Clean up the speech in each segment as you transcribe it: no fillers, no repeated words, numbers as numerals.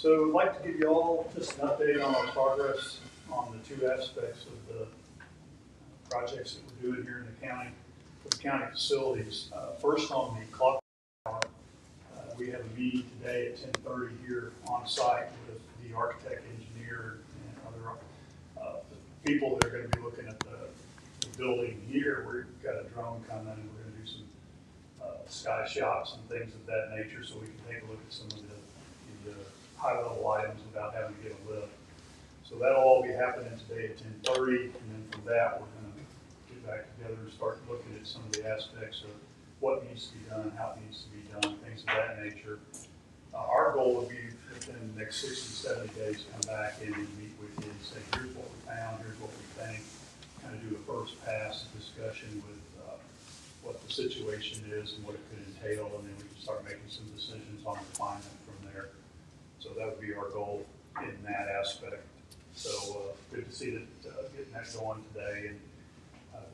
So I'd like to give you all just an update on our progress on the two aspects of the projects that we're doing here in the county, for the county facilities. First on the clock tower, we have a meeting today at 10:30 here on site with the architect, engineer, and other people that are going to be looking at the building here. We've got a drone coming and we're going to do some sky shots and things of that nature so we can take a look at some of the high-level items without having to get a lift. So that'll all be happening today at 10:30, and then from that we're going to get back together and start looking at some of the aspects of what needs to be done, how it needs to be done, things of that nature. Our goal would be within the next 60 to 70 days to come back in and meet with you and say, here's what we found, here's what we think, kind of do a first pass discussion with what the situation is and what it could entail, and then we can start making some decisions on refinement from there. So that would be our goal in that aspect. So good to see that getting that going today. And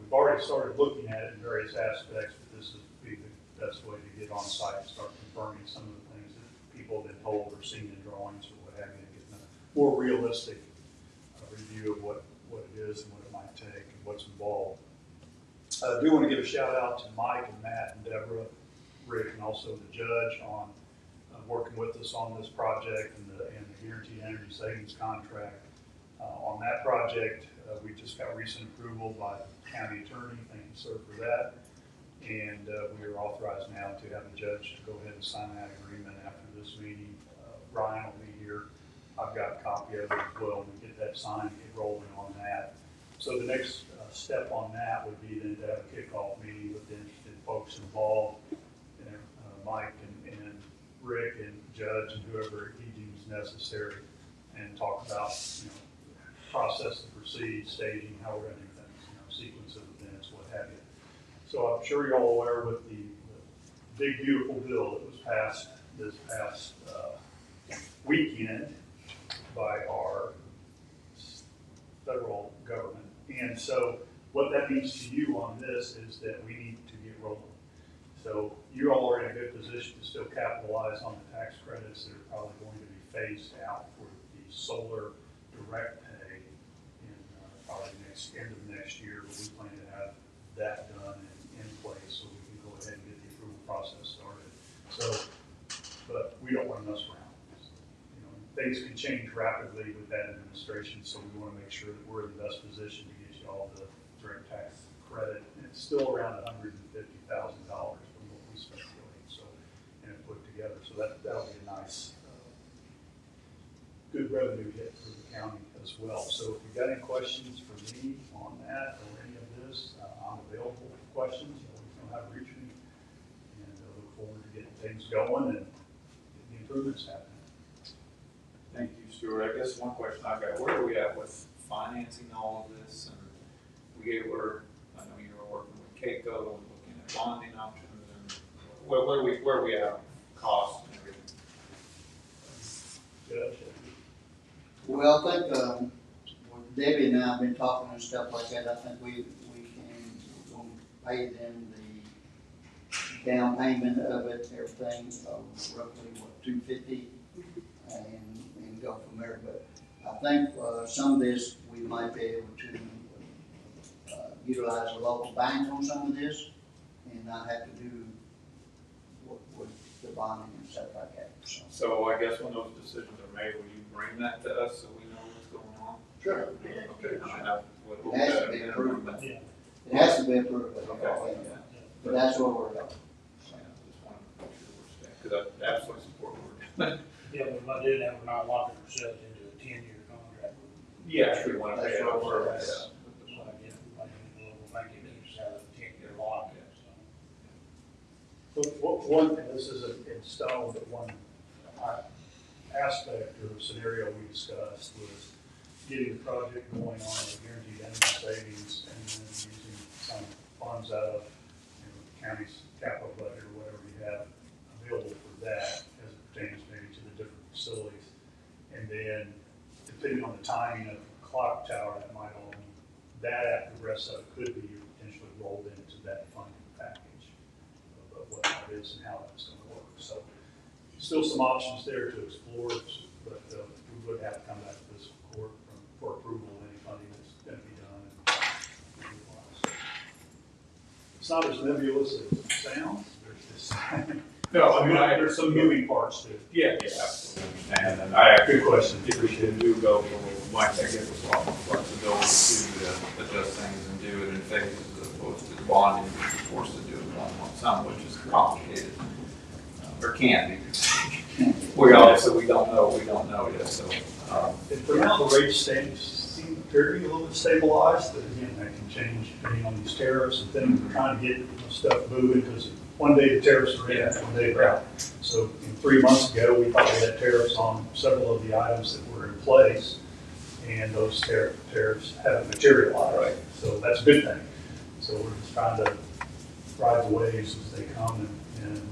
we've already started looking at it in various aspects, but this would be the best way to get on site and start confirming some of the things that people have been told or seen in drawings or what have you, to get a more realistic review of what it is and what it might take and what's involved. I do want to give a shout out to Mike and Matt and Deborah, Rick, and also the judge on working with us on this project and the Guaranteed Energy Savings Contract. On that project, we just got recent approval by the county attorney. Thank you, sir, for that. And we are authorized now to have the judge go ahead and sign that agreement after this meeting. Ryan will be here. I've got a copy of it as well. We get that signed and get rolling on that. So the next step on that would be then to have a kickoff meeting with the interested folks involved, Mike and Rick and Judge and whoever he deems necessary, and talk about process to proceed, staging, how we're going to do things, sequence of events, what have you. So I'm sure you're all aware with the big beautiful bill that was passed this past weekend by our federal government. And so what that means to you on this is that we need to get rolling. So you all are in a good position to still capitalize on the tax credits that are probably going to be phased out for the solar direct pay in probably end of next year. But we plan to have that done and in place so we can go ahead and get the approval process started. So, but we don't want to mess around. Things can change rapidly with that administration, so we want to make sure that we're in the best position to get you all the direct tax credit. And it's still around $150,000 from what we speculate, so and put together. So that'll be a nice, good revenue hit for the county as well. So if you've got any questions for me on that or any of this, I'm available for questions. You always know how to reach me, and I look forward to getting things going and getting the improvements happening. Thank you, Stuart. I guess one question I've got, where are we at with financing all of this? And I know you were working with Keiko, looking at bonding options, and where are we at on cost and everything? Well, I think Debbie and I have been talking and stuff like that. I think we're going to pay them the down payment of it, everything, roughly $250, and go from there. But I think some of this we might be able to utilize a local bank on some of this and not have to do with the bonding and stuff like that. So I guess when those decisions are made, will you bring that to us so we know what's going on? Sure. Okay. It has to be approved. Yeah. It has to be approved. Okay. But that's what we're going. Yeah, just want to make sure we're staying, because I absolutely support what we're doing. Yeah, but by doing that, we're not locking ourselves into a 10-year contract. Yeah, sure. We want to pay That's it what off we're first. at. So I guess, like, the local bank, it needs to have a 10-year lock. But one, and this isn't in stone, but one aspect or scenario we discussed was getting the project going on with guaranteed energy savings and then using some funds out of the county's capital budget or whatever you have available for that as it pertains maybe to the different facilities. And then depending on the timing of the clock tower, that might all be that after the rest of it could be potentially rolled into that funding package of what that is and how that's going to work. So still some options there to explore but we would have to come back to this court for approval of any funding that's going to be done. It's not as nebulous as it sounds. There's just No, I mean, there's some moving parts to it. Yeah, absolutely. And I Good question. if we should do go, might that give us a lot more flexibility to adjust things and do it in phases as opposed to the bonding, which is forced to do it one lump sum, which is complicated. Or can be. We obviously, we don't know yet, so. And for now, the rates seem appear to be a little bit stabilized, but again, that can change depending on these tariffs and things. We're trying to get stuff moving because one day the tariffs are in, one day they're out. So 3 months ago, we thought we had tariffs on several of the items that were in place, and those tariffs haven't materialized. Right. So that's a good thing. So we're just trying to ride the waves as they come and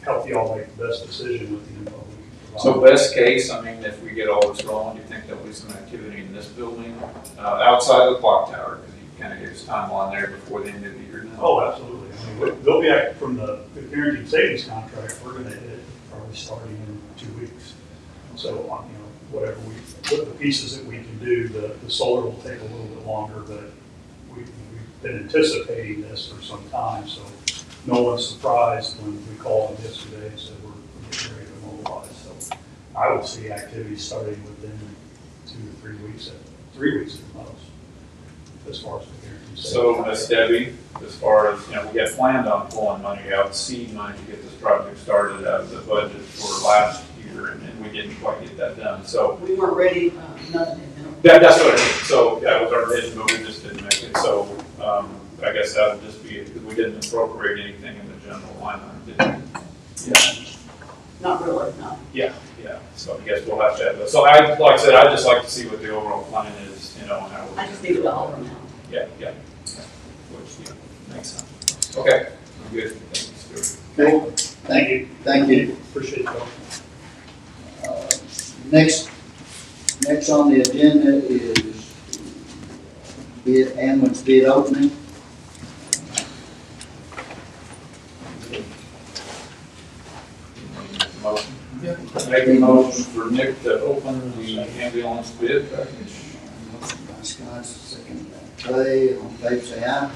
help you all make the best decision with the info we can provide. So best case, I mean, if we get all this rolling, do you think there'll be some activity in this building, outside of the clock tower? Because you kind of gave us timeline there before the end of the year now. Oh, absolutely. I mean, they'll be active from the guaranteed savings contract. We're going to hit it probably starting in 2 weeks. So, whatever the pieces that we can do, the solar will take a little bit longer, but we've been anticipating this for some time. So no one's surprised when we called them yesterday and said we're getting ready to mobilize. So I would see activity starting within 2 to 3 weeks, 3 weeks at the most, as far as the guaranteed savings. So, Ms. Debbie, as far as, we had planned on pulling money out, seed money to get this project started out of the budget for last year, and we didn't quite get that done. So We weren't ready, nothing. that's what I mean. So that was our vision, but we just didn't make it. So I guess that would just be it, because we didn't appropriate anything in the general line item, did we? Yeah. Not really, no. Yeah. So I guess we'll have to have that. So like I said, I'd just like to see what the overall plan is, and how we're. I just need a dollar now. Yeah. Which, makes sense. Okay, I'm good. Thank you, Stuart. Okay, thank you. Appreciate it. Next on the agenda is ambulance bid opening. Motion. Make a motion for Nick to open the ambulance bid package. Motion by Scott, second by Clay. On favor, say aye.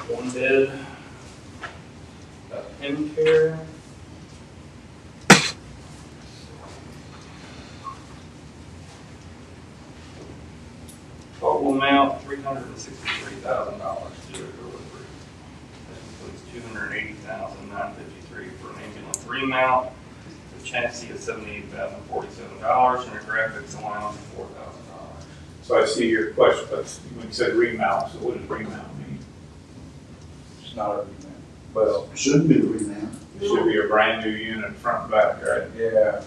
One bid, pen care. Total amount, $363,000 to do a delivery. That includes $280,953 for an ambulance remount. The chassis is $78,047 and a graphics allowance of $4,000. So I see your question, but when you said remount, so what does remount mean? It's not a remount. Well, it shouldn't be the remount. It should be a brand new unit front and back, right? Yeah.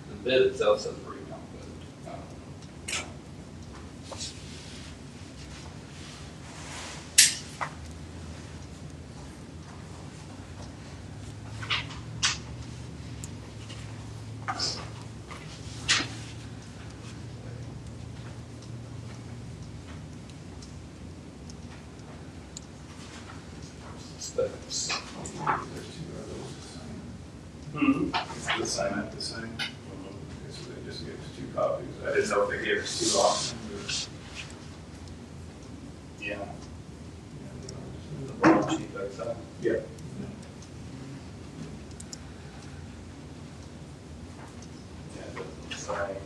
The bid itself says remount, but Specs. There's two of those the same. The same. Okay, so they just gave us 2 copies. I didn't know if they gave us 2 options. yeah. The bottom sheet outside. Yeah. Yeah, it doesn't say.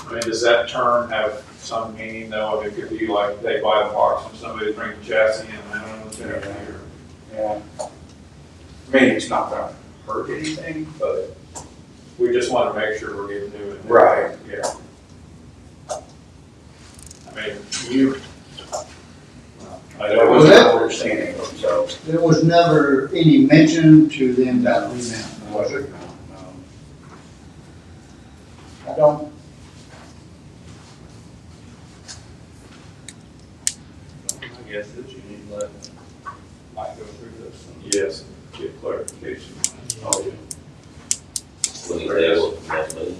I mean, does that term have some meaning though? I mean, it could be like they buy the box from somebody, bring the chassis in, and then it's in there. Yeah. I mean, it's not gonna hurt anything, but. We just want to make sure we're getting new and new. Right. Yeah. I mean, I That know. was Was my that- understanding of it, so. There was never any mention to them about remount. Was it? I don't, I guess that you need to let might go through this. And Yes, get clarification. Oh, yeah. Will you table it next meeting?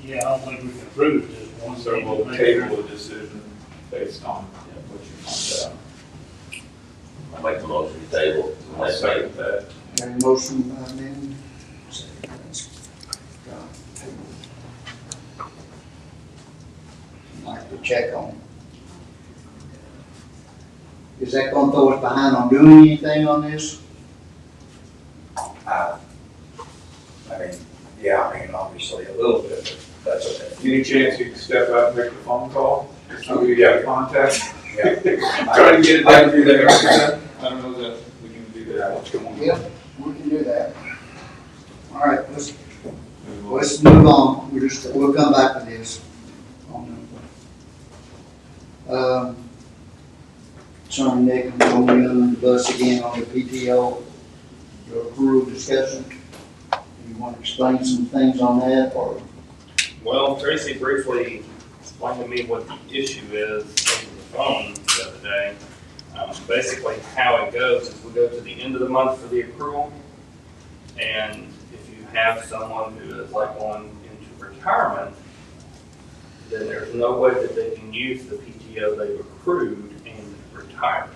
Yeah, I don't think we can approve this one. So we'll table the decision based on what you find out. I make the motion to table I'll next second meeting. that. Got a motion by Lynn. Like to check on. Is that gonna throw us behind on doing anything on this? I mean, yeah, I mean, obviously a little bit, but that's okay. Any chance you can step out and make a phone call? So we Yeah. got contact? Yeah. Try to get it done through there. I don't know that we can do that. What's going on? Yep, we can do that. All right, let's move on. We'll come back to this. Sorry, Nick, I'm going on the bus again on the PTO, your approval discussion. You want to explain some things on that, or? Well, Tracy briefly explained to me what the issue is over the phone the other day. Basically, how it goes is we go to the end of the month for the accrual, and if you have someone who is like going into retirement, then there's no way that they can use the PTO they've accrued and retire.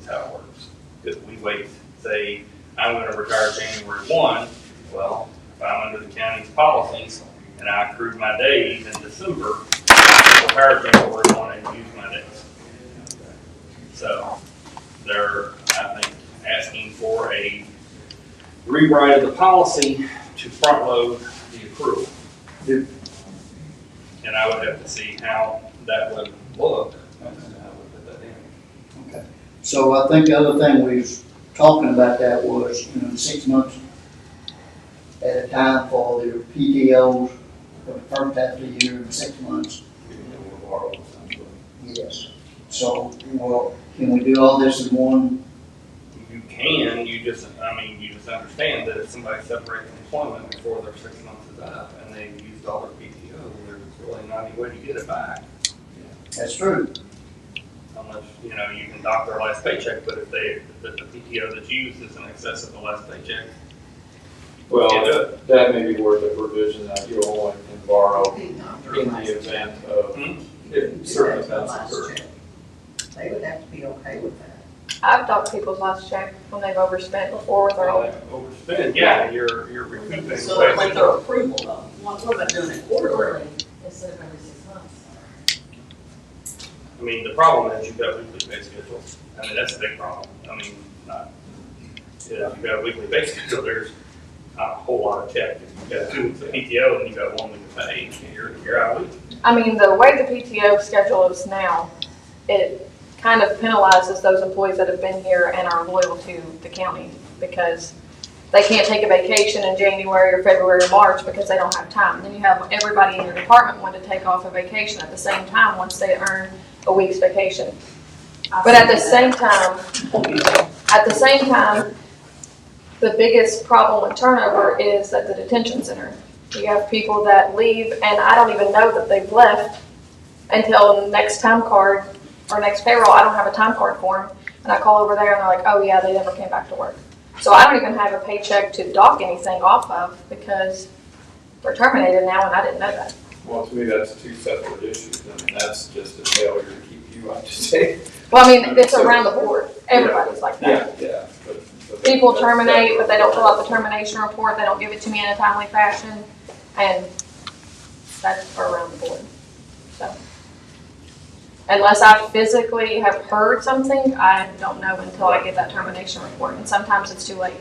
Is how it works. Because we wait, say, I'm going to retire January 1, well, if I'm under the county's policies and I accrued my days in December, I'll retire January 1 and use my days. So they're, I think, asking for a rewrite of the policy to front load the accrual. And I would have to see how that would look. And I would put that in. Okay. So I think the other thing we was talking about that was, 6 months at a time for their PTOs for the first half of the year and 6 months. Yes. So, well, can we do all this in one? You can, you just understand that if somebody separates employment before their 6 months is up and they've used all their PTO, there's really not any way to get it back. That's true. Unless, you can dock their last paycheck, but if the PTO that's used is in excess of the last paycheck. Well, that may be worth a provision that you only can borrow in the event of, if certain events occur. They would have to be okay with that. I've docked people's last check when they've overspent before with their own. Overspend, yeah, you're recouping. So it's like their approval though. What about doing it quarterly? Instead of every 6 months. I mean, the problem is you've got weekly pay schedules. I mean, that's a big problem. I mean, if you've got a weekly pay schedule, there's not a whole lot of check. If you've got 2 weeks of PTO and you've got 1 week of pay, you're out a week. I mean, the way the PTO schedule is now, it kind of penalizes those employees that have been here and are loyal to the county because they can't take a vacation in January or February or March because they don't have time. And then you have everybody in your department want to take off a vacation at the same time once they earn a week's vacation. But at the same time, the biggest problem with turnover is at the detention center. You have people that leave and I don't even know that they've left until the next time card or next payroll. I don't have a time card for them. And I call over there and they're like, oh yeah, they never came back to work. So I don't even have a paycheck to dock anything off of because they're terminated now and I didn't know that. Well, to me, that's 2 separate issues. I mean, that's just a failure to keep you up to date. Well, I mean, it's around the board. Everybody's like that. Yeah. People terminate, but they don't fill out the termination report. They don't give it to me in a timely fashion. And that's around the board. So, unless I physically have heard something, I don't know until I get that termination report. And sometimes it's too late.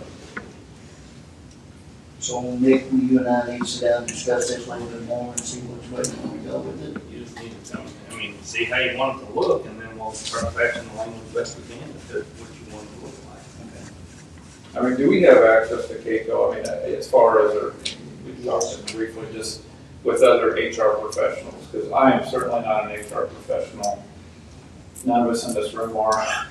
So Nick, you and I need to sit down and discuss this a little bit more and see which way we go with it. You just need to tell me, see how you want it to look, and then we'll try to fashion the language best we can to fit what you want it to look like. I mean, do we have access to CAECO? I mean, as far as, we talked briefly, just with other HR professionals, because I am certainly not an HR professional. None of us in this room are.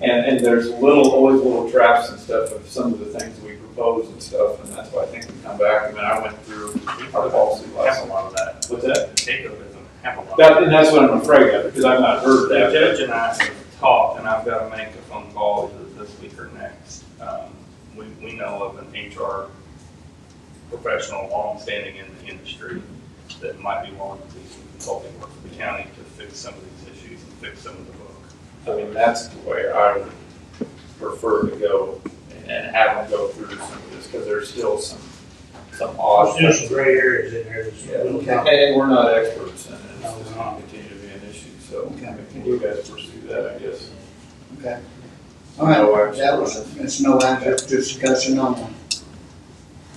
And there's always little traps and stuff of some of the things we propose and stuff, and that's why I think we come back. I mean, I went through our policy last. Have a lot of that. What's that? CAECO doesn't have a lot. And that's what I'm afraid of, because I've not heard The that. judge and I have caught, and I've got to make a phone call either this week or next. We know of an HR professional long-standing in the industry that might be willing to do some consulting work for the county to fix some of these issues and fix some of the book. I mean, that's the way I would prefer to go and have them go through some of this, because there's still some odd. There's some gray areas in there that's a little And we're not experts in it, No, it's we're just not. gonna continue to be an issue, so Okay. can you guys pursue that, I guess? Okay. All right, that was, it's no action, just discussion on one.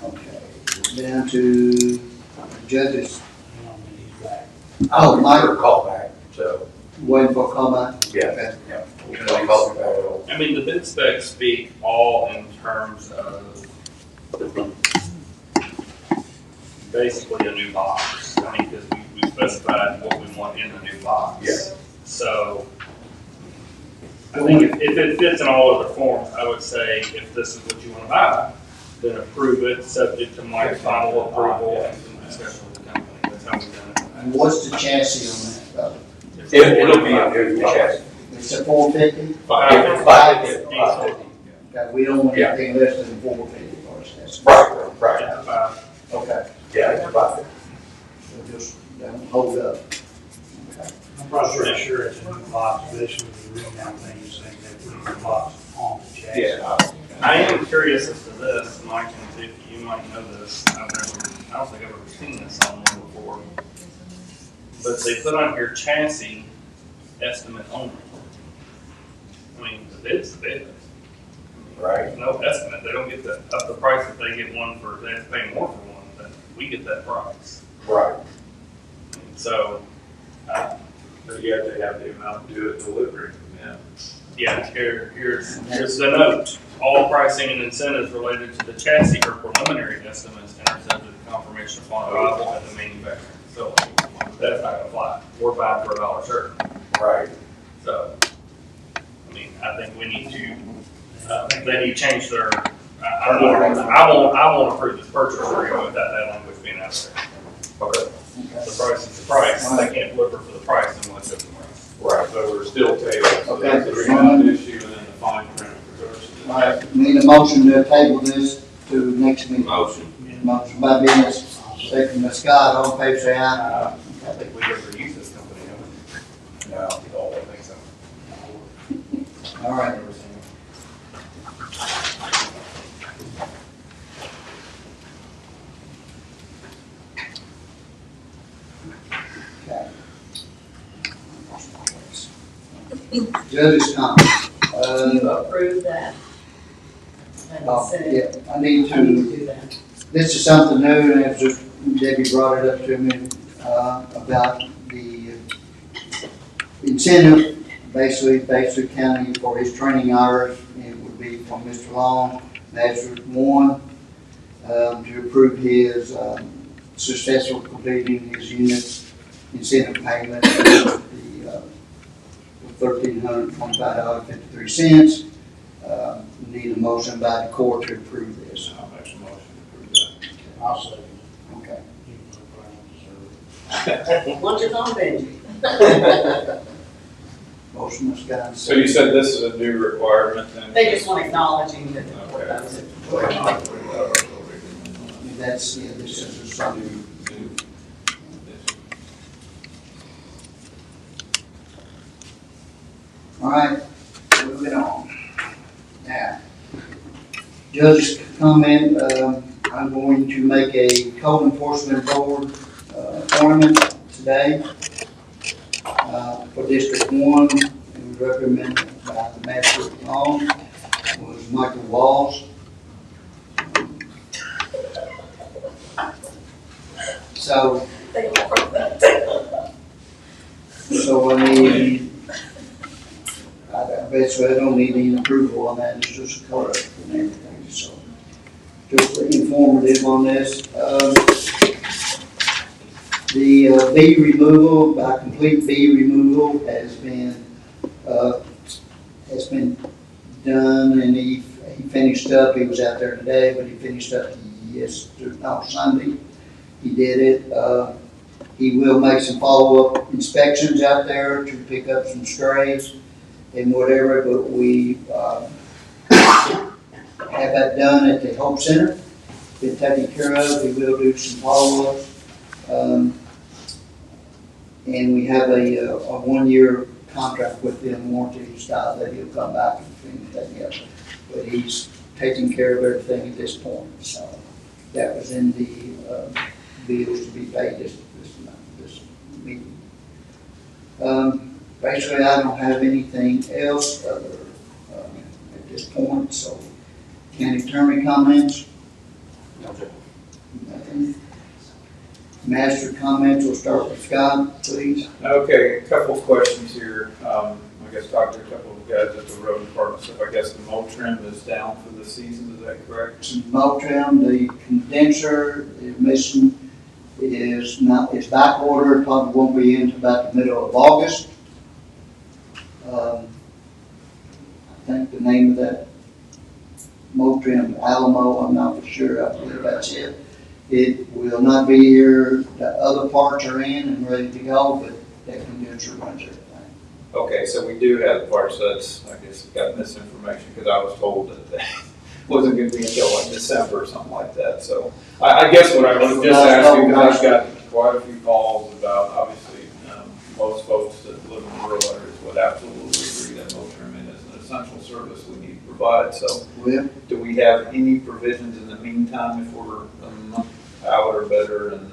Okay, down to judges. hang on, he's back. Oh, Mike, Call back, so, waiting for a comment? yeah. Okay. Yeah. We'll call it back. I mean, the bid specs speak all in terms of basically a new box. I mean, because we specified what we want in the new box. Yeah. So, I think if it fits in all other forms, I would say if this is what you want to buy, then approve it, subject to my final approval and some discussion with the company. That's how we've done it. And what's the chassis on that? It'll be a new chassis. It's a 450? Okay, we don't want anything less than 450 for us, that's. Right. Okay, Yeah, it's about it. so just don't hold up. Okay. I'm probably pretty sure it's a new box, but this was the reading out thing, is saying they put the box on the chassis. Yeah. I am curious as to this, Mike, and if you might know this. I don't think I've ever seen this on one before. But they put on here chassis estimate only. I mean, the bid's the bid. Right. No estimate, they don't get up the price if they get one for, they have to pay more for one, but we get that price. Right. So, But you have to have the amount to do it delivery, yeah. yeah, here's the note. All pricing and incentives related to the chassis are preliminary estimates and are subject to confirmation upon arrival at the manufacturer. So that's not gonna fly. We're buying for $1 shirt. Right. So, I mean, I think we need to, they need to change their, I won't approve this purchase agreement without that language being out there. Okay. The price is the price. They can't deliver for the price and what's up the price. Right. So we're still tailing, so Okay. that's the rebound issue, and then the fine print reverse. All right, need a motion to table this to next meeting. Motion. Motion by Dennis, second by Scott, all in favor say aye. I don't think we've ever used this company, have we? No. I don't think so. All right. Okay. Judge's comment. You approve that? And send it. Yeah, I need I need to, to do that. this is something new, and it's just, Debbie brought it up to me, about the incentive, basically county for his training hours. It would be from Mr. Long, that's one, to approve his, successful completing his unit incentive payment, the $1,325.53. Need a motion by the court to approve this. I'll make a motion to approve that. I'll second. Okay. You can put it right on the server. Lunch is on Benji. Motion was done. So you said this is a new requirement then? They just want acknowledging that the court Okay. does it. That's, yeah, this is something. All right, moving on. Now, judge's comment, I'm going to make a code enforcement board appointment today for District 1. It was recommended by the Master Long, was Michael Walls. So, They approve that. so I need, basically I don't need any approval on that, it's just a color and everything, so. Just informative on this. The bee removal, by complete bee removal has been done, and he finished up, he was out there today, but he finished up Sunday. He did it. He will make some follow-up inspections out there to pick up some strays. and whatever, but we, have that done at the Hope Center, been taken care of, we will do some follow-ups. And we have a 1-year contract with them, warranty style, that he'll come back and finish that up. But he's taking care of everything at this point, so that was in the, bills to be paid this meeting. Basically, I don't have anything else other, at this point, so county attorney comments? Nothing. Master comments, we'll start with Scott, please. Okay, a couple of questions here. I guess talked to a couple of guys at the road department, so I guess the mow trim is down for the season, is that correct? Some mow trim, the condenser is missing, it's back ordered, probably won't be in until about the middle of August. I think the name of that mow trim, Alamo, I'm not for sure, I believe that's it. It will not be here, the other parts are in and ready to go, but that condenser runs everything. Okay, so we do have the parts, that's, I guess, got misinformation, because I was told that that wasn't gonna be until like December or something like that, so. I guess what I was just asking, because I've got quite a few calls about, obviously, most folks that live in rural areas would absolutely agree that mow trimming is an essential service we need to provide, so. Well, do we have any provisions in the meantime if we're a month out or better, and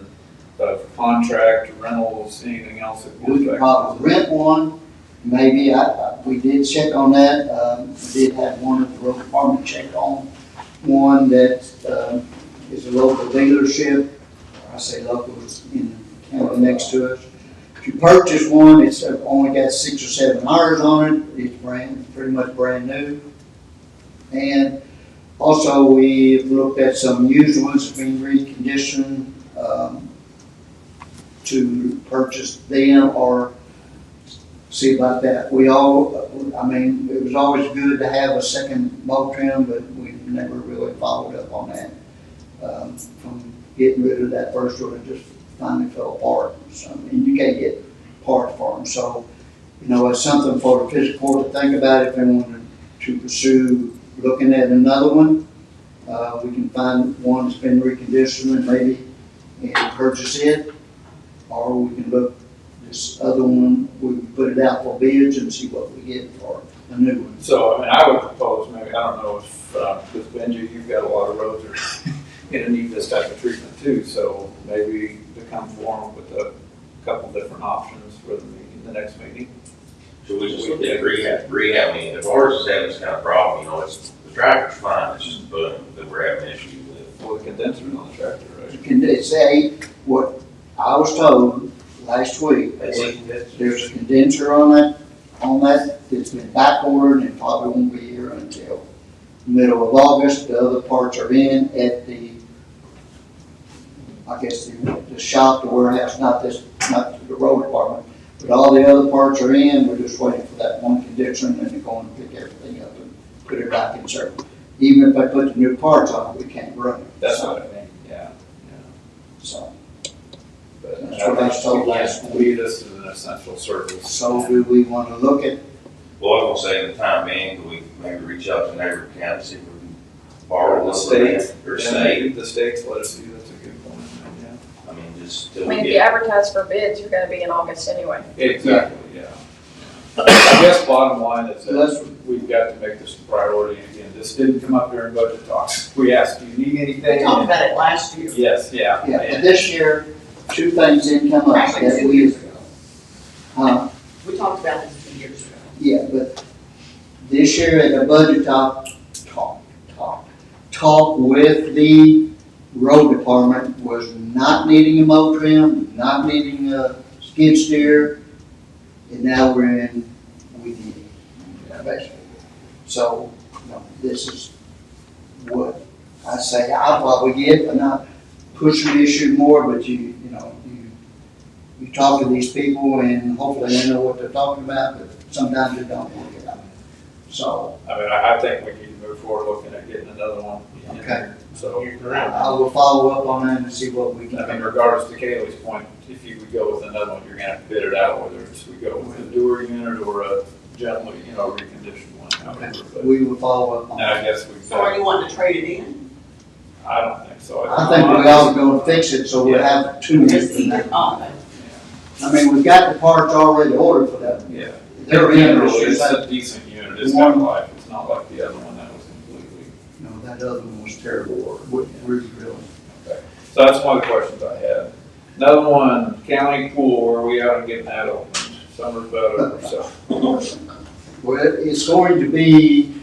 contract, rentals, anything else that we could probably rent one, maybe, we did check on that, we did have one at the road department check on one that, is a local dealership, I say local, it's in the county next to us. If you purchase one, it's only got 6 or 7 hours on it, it's pretty much brand new. And also, we've looked at some used ones being reconditioned, to purchase them or see about that. It was always good to have a second mow trim, but we never really followed up on that. From getting rid of that first one, it just finally fell apart. So, and you can't get parts for them. So, it's something for the fiscal court to think about if they wanted to pursue looking at another one. We can find one that's been reconditioned and maybe purchase it, or we can look this other one, we can put it out for bids and see what we get for a new one. So, I would propose maybe, I don't know if, because Benji, you've got a lot of roads that are going to need this type of treatment too, so maybe to come forward with a couple different options for the meeting, the next meeting. Should we just look at rehab, I mean, if ours is having this kind of problem, it's, the tractor's fine, it's just the boom that we're having issues with. Well, the condenser on the tractor, right? You can say what I was told last week, there's a condenser on that that's been back ordered and probably won't be here until middle of August. The other parts are in at the, I guess the shop, the warehouse, not the road department, but all the other parts are in. We're just waiting for that one condenser and then they're going to pick everything up and put it back in service. Even if I put the new parts on it, we can't run it. That's what I mean, yeah. So. But That's what I was told last week. This is an essential service. So do we want to look at? Well, I was gonna say, in the time being, can we maybe reach out to neighbor county, see if we can borrow The the state, state or state? the states let us do, that's a good point, yeah. I mean, just I till mean, we if you get. advertise for bids, you're gonna be in August anyway. Exactly, yeah. I guess bottom line is So that we've got to make this a priority. Again, this didn't come up during budget talks. We asked, do you need anything? We talked about it last year. Yes, yeah. Yeah, and this year, 2 things didn't come up Actually, that 2 we, years ago. we We talked about this 2 years ago. yeah, but this year at the budget talk with the road department was not needing a mow trim, not needing a skid steer, and now we're in, we need it, basically. So, this is what I say I'll probably get, but not pushing the issue more, but you talk to these people and hopefully they know what they're talking about, but sometimes it don't work out. So, I mean, I think we need to move forward looking at getting another one. Okay. So, I will follow up on that and see what we can. I mean, regardless to Kaylee's point, if you would go with another one, you're gonna have to bid it out, whether it's we go with a Dewar unit or a gently, recondition one. Okay. But We will follow up on now I that. guess we've So are got, you wanting to trade it in? I don't think so. I think we all gonna fix it, so we have two Just minutes keep from it that. on. I mean, we've got the parts already ordered for that. Yeah. They're in, Generally, it's it's like, a decent unit, it's got life, it's not like the other one that was completely. no, that other one was terrible, really. So that's one of the questions I had. Another one, county pool, where are we at on getting that opened? Summer's about over, so. Well, it's going to be,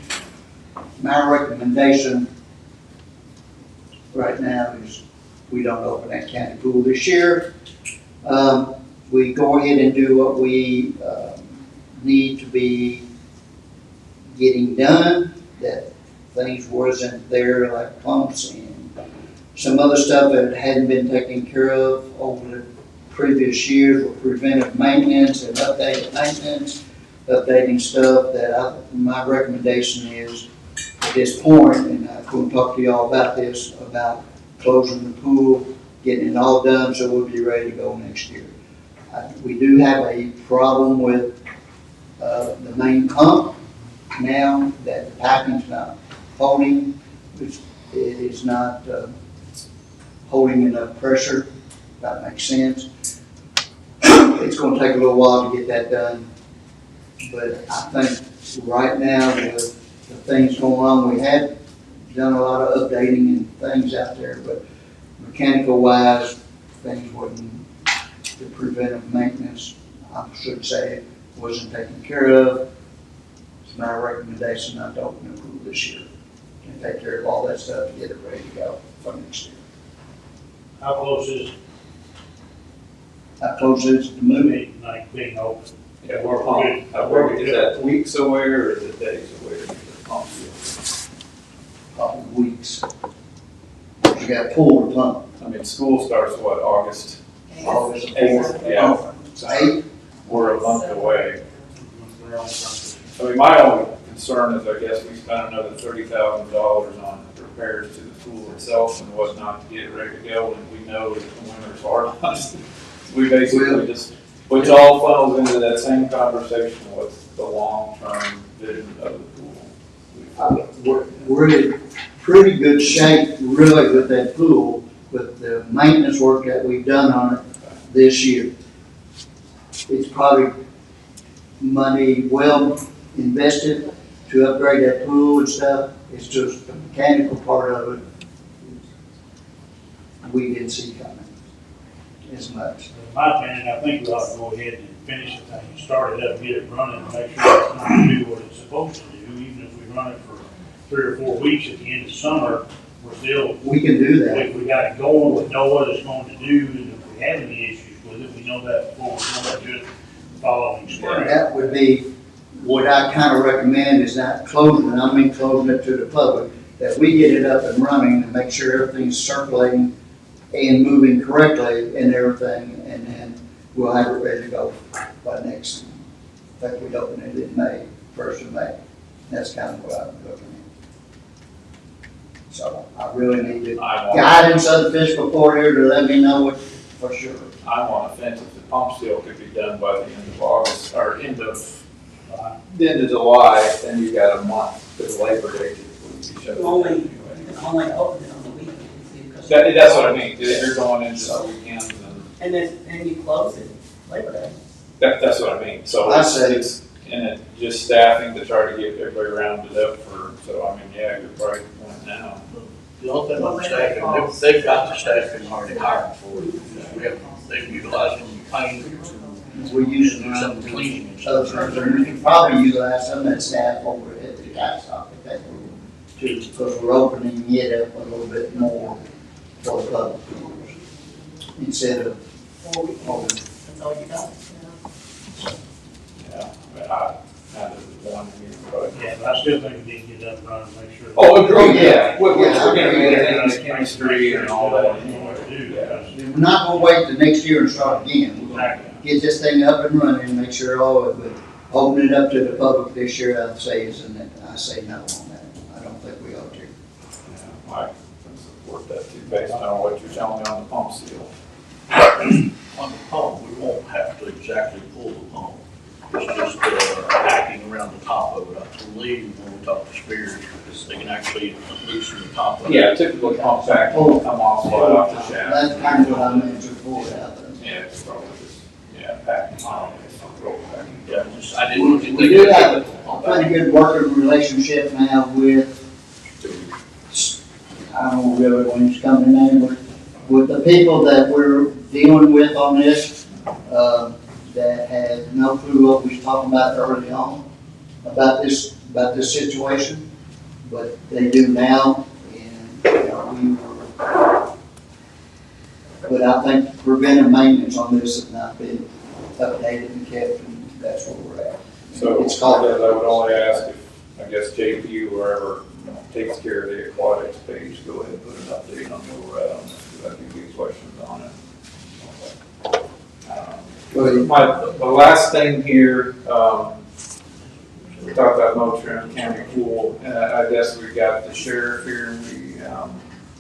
my recommendation right now is we don't open that county pool this year. We go ahead and do what we need to be getting done, that things wasn't there like pumps and some other stuff that hadn't been taken care of over the previous years with preventive maintenance and updated maintenance, updating stuff that my recommendation is at this point, and I'm going to talk to y'all about this, about closing the pool, getting it all done so we'll be ready to go next year. We do have a problem with the main pump now, that the piping's not holding. It is not holding enough pressure, if that makes sense. It's gonna take a little while to get that done, but I think right now with the things going on, we have done a lot of updating and things out there, but mechanical wise, things wasn't, the preventive maintenance, I should say, wasn't taken care of. It's my recommendation not to open the pool this year, and take care of all that stuff to get it ready to go for next year. How close is How close is it to move? it, like, being open? Yeah, we're pumping, is that weeks away or is it days away? Pump seal? Probably weeks. You got a pool to pump. I mean, school starts what, August? August the 8th, 4th. yeah. Eight? We're a month away. I mean, my only concern is, I guess, we spent another $30,000 on repairs to the pool itself and whatnot to get it ready to go, and we know that the winter's hard on us. We basically just, which all funnels into that same conversation, what's the long-term vision of the pool? We're in pretty good shape, really, with that pool, with the maintenance work that we've done on it this year. It's probably money well invested to upgrade that pool and stuff. It's just the mechanical part of it we didn't see coming as much. In my opinion, I think we ought to go ahead and finish the thing, start it up, get it running, and make sure it's going to do what it's supposed to do. Even if we run it for 3 or 4 weeks at the end of summer, we're still, We can do that. if we got it going, we know what it's going to do, and if we have any issues with it, we know that before we go into it the following spring. That would be, what I kind of recommend is not closing it, I mean closing it to the public, that we get it up and running and make sure everything's circulating and moving correctly and everything, and then we'll have it ready to go by next, I think we'd open it in May, 1st of May. That's kind of what I'm looking at. So I really need the guidance of the fiscal court here to let me know it for sure. I'm on a fence if the pump seal could be done by the end of August, or end of July, then you got a month, because Labor Day would be shut down Only, anyway. you can only open it on the weekends. because- That's what I mean, you're going into the weekends And you close it Labor Day. that's what I mean, so I said it's, and it just staffing to try to get everybody rounded up so I mean, yeah, you're probably going now. The only thing with staffing, they've got the staffing already hired for it. They've utilized them cleaning. We usually Do run some cleaning and other stuff. firms, and we can probably utilize some of that staff over at the tax office, that too, because we're opening it up a little bit more for the public instead of 4 weeks. open. That's all you got. Yeah, I mean, I kind of want to get, but. Yeah, but I still think we need to get that running, make sure. Oh, agreed, yeah. We're Yeah, gonna agree. maintain the chemistry and all that anyway. Yeah. We're not gonna wait the next year and start again. We're gonna Exactly. get this thing up and running, make sure all of it, but open it up to the public this year, I'd say is, and I say no on that. I don't think we ought to. Yeah, I can support that too, based on what you're telling me on the pump seal. On the pump, we won't have to exactly pull the pump. It's just packing around around the top of it, I believe, when we talk to Spears, because they can actually loosen the top of it. Yeah, typically pump back, will come off, slide off the shaft. That's kind of what I meant before out there. Yeah, it's probably just, packing on. Yeah, just, I didn't. We do have a pretty good working relationship now with, I don't really want his company name, but with the people that we're dealing with on this, that had no clue what we was talking about early on, about this situation, but they do now, and, but I think preventive maintenance on this has not been updated and kept, and that's where we're at. So It's called- I would only ask if, I guess, JP, whoever takes care of the aquatics page, go ahead and put an update on where we're at on this, because I think these questions on it. The last thing here, we talked about Motrin County Pool, and I guess we got the sheriff here, and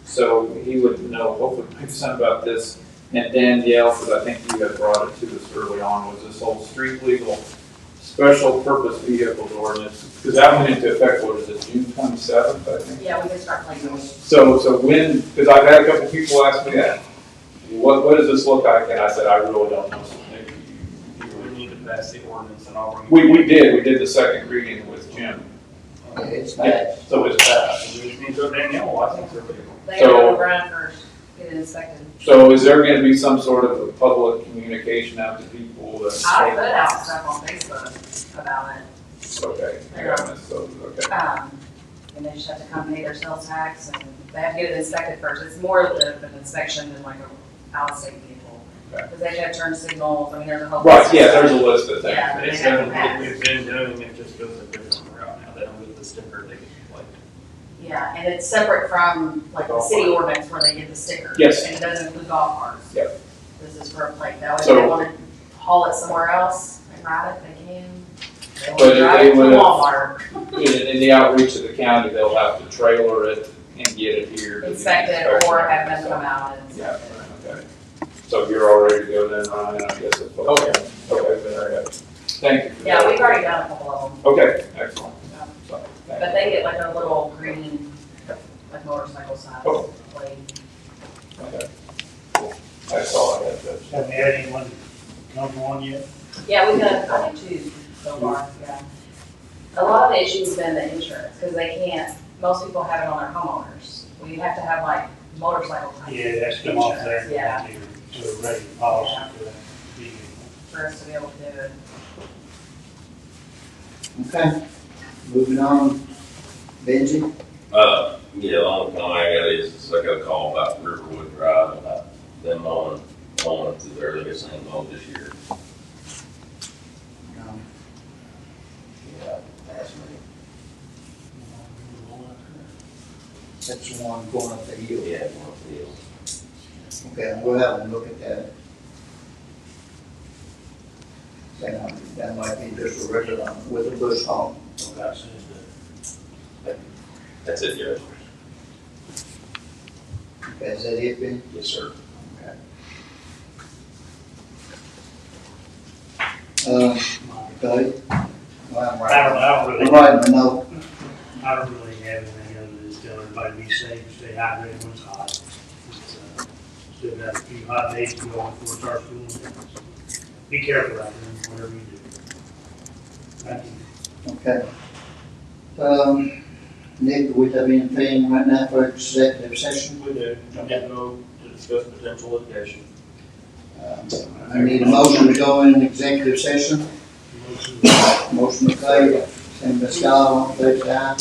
so he would know, hopefully, maybe something about this. And Danielle, because I think you had brought it to us early on, was this whole street legal special purpose vehicles ordinance, because that went into effect, what is it, June 27th, I think? Yeah, we can start playing those. So when, because I've had a couple people ask me that, what does this look like? And I said, I really don't know. We need to pass the ordinance and I'll bring. We did the second reading with Jim. It's Yeah, bad. so it's passed. We just need to go Danielle license or legal. They gotta go around first, get it inspected. So is there gonna be some sort of a public communication out to people that? I put out stuff on Facebook about it. Okay, I got this, so, okay. And they just have to come pay their sales tax and they have to get it inspected first. It's more of an inspection than like a out-of-state vehicle. Okay. Because they have to turn signals, I mean, there's a whole. Right, yeah, there's a list of things. Yeah. It's done, we've been doing it, just goes a different route now. They don't get the sticker, they get the plate. Yeah, and it's separate from like the city ordinance where they get the sticker. Yes. And it doesn't include golf carts. Yep. This is for a plate. That way if So- they want to haul it somewhere else and ride it, they can. They want But to if drive they it to would- Walmart, In the outreach of the county, they'll have to trailer it and get it here. to do the inspect it inspection. or have them come out and. Yeah, okay. So you're all ready to go then, Ryan, I guess it's. Okay, very good. Thank you. for Yeah, that. we've already done a couple of them, Okay, excellent. So, thank but they get like a little green, like motorcycle size Oh. plate. you. Okay. Cool. That's all I had, Judge. Haven't had anyone come on yet? Yeah, we've done, I think 2 so far, yeah. A lot of the issue's been the insurance, because they can't, most people have it on their homeowners. We have to have like motorcycle type Yeah, that's come off there. insurance, yeah, To a regular policy for that vehicle. for us to be able to do it. Okay, moving on. Benji? Yeah, the only comment I got is, I got a call about Riverwood Drive, about them mowing to their latest thing mowed this year. No. Yeah, that's me. That's the one going up the hill. Yeah, one of the deals. Okay, we'll have a look at that. That might be just a regular with a bush hog. That's it, Judge. Okay, is that it, Ben? Yes, sir. Okay. Cody? Well, I'm I don't really. I'm writing a note. I don't really have anything other than just tell everybody be safe, stay hydrated when it's hot. Still got a few hot days to go before it starts cooling. Be careful out there, whatever you do. Thank you. Okay. Nick, do we have anything right now for executive session? We do, I'm gonna go to discuss potential litigation. I need a motion to go in executive session. Motion to pay, and Ms. Scott, on favor, say aye.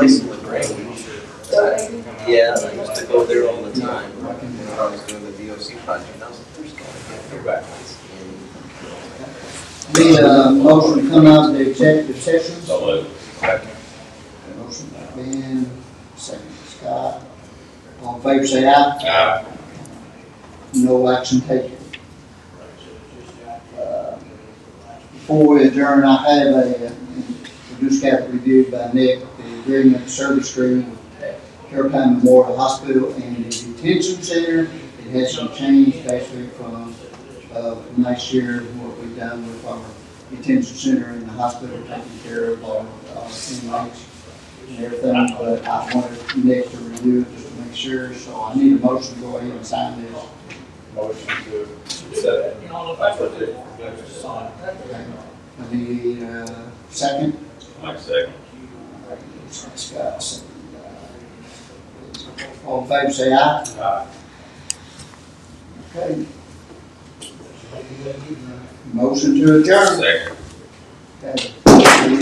place in LaGrange. Yeah, I used to go there all the time when I was doing the VOC project. I was the first guy to get here back. Need a motion to come out of the executive session. So moved. Motion by Ben, second by Scott. All in favor, say aye. Aye. No action taken. Before we adjourn, I have a reduced capital review by Nick, the agreement, service agreement with Carroll Memorial Hospital and the detention center. It has some change basically from last year, what we've done with our detention center and the hospital, taking care of our inmates and everything, but I wanted Nick to review it just to make sure, so I need a motion to go ahead and sign this. Motion to accept. I need a second. Like second. Scott, second. All in favor, say aye. Aye. Okay. Motion to adjourn. Second. Okay.